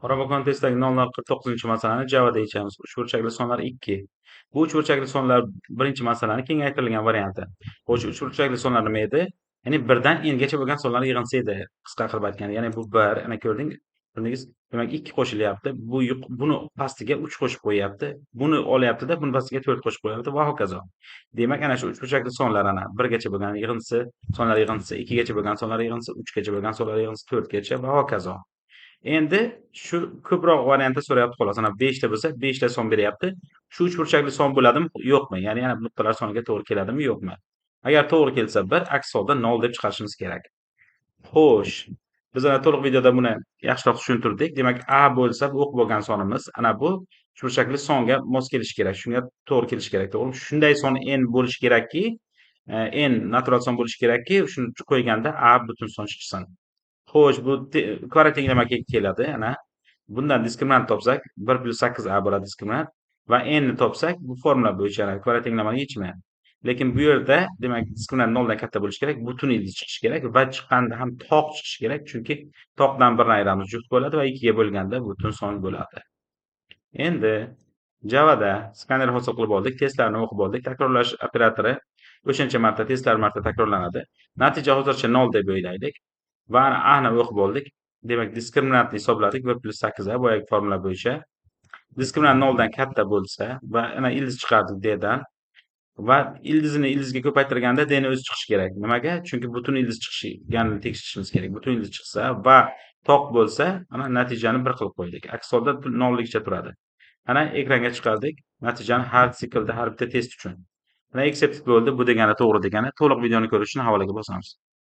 Parabokon testidagi 0,49-masalani Javada yechamiz. Uchburchakli sonlar 2. Bu uchburchakli sonlar birinchi masalaning kengaytirilgan varianti. Uchburchakli sonlar nima edi? Ya'ni 1 dan n-gacha bo'lgan sonlar yig'indisi edi, qisqa qilib aytganda. Ya'ni bu 1, ana ko'rdingiz? Demak 2 qo'shilyapti. Buni pastiga 3 qo'shib qo'yyapti. Buni olyapti-da, buni pastiga 4 qo'shib qo'yyapti va hokazo. Demak, ana shu uchburchakli sonlar 1 gacha bo'lgan yig'indisi, sonlar yig'indisi, 2 gacha bo'lgan sonlar yig'indisi, 3 gacha bo'lgan sonlar yig'indisi, 4 gacha va hokazo. Endi shu ko'proq variantda so'rayapti xolos. Ana 5 ta bo'lsa, 5 ta son beryapti. Shu uchburchakli son bo'ladimi, yo'qmi? Ya'ni ana nuqtalar soniga to'g'ri keladimi, yo'qmi? Agar to'g'ri kelsa 1, aks holda 0 deb chiqarishimiz kerak. Xo'sh, biz ana to'liq videoda buni yaxshiroq tushuntirdik. Demak, A bo'lsa, bu o'q bo'lgan sonimiz, ana bu uchburchakli songa mos kelishi kerak. Shunga to'g'ri kelishi kerak, to'g'rimi? Shunday son n bo'lishi kerakki, n natural son bo'lishi kerakki, shuni qo'yganda A butun son chiqsin. Xo'sh, bu kvadrat tenglamaga keladi. Ana bundan diskriminant topsak 1 + 8a bo'ladi diskriminant va n ni topsak bu formula bo'yicha kvadrat tenglamani yechimi. Lekin bu yerda demak diskriminant 0 dan katta bo'lishi kerak, butun ildiz chiqishi kerak va chiqqanda ham toq chiqishi kerak, chunki toqdan 1 ni ayiramiz, juft bo'ladi va 2 ga bo'lganda butun son bo'ladi. Endi Javada skaner hosil qilib oldik, testlarni o'qib oldik. Takrorlash operatori o'shancha marta testlar marta takrorlanadi. Natija hozircha 0 deb o'ylaylik. Va ana o'qib oldik. Demak, diskriminantni hisobladik 1 + 8a boyagi formula bo'yicha. Diskriminant 0 dan katta bo'lsa va ana ildiz chiqardik d dan va ildizga ko'paytirganda d ni o'zi chiqishi kerak. Nimaga? Chunki butun ildiz chiqishganini tekshirishimiz kerak. Butun ildiz chiqsa va toq bo'lsa, ana natijani 1 qilib qo'ydik. Aks holda 0 ligicha turadi. Ana ekranga chiqardik. Natijani har siklda har bitta test uchun. Mana accepted bo'ldi. Bu degani to'g'ri degani. To'liq videoni ko'rish uchun havolaga bosamiz.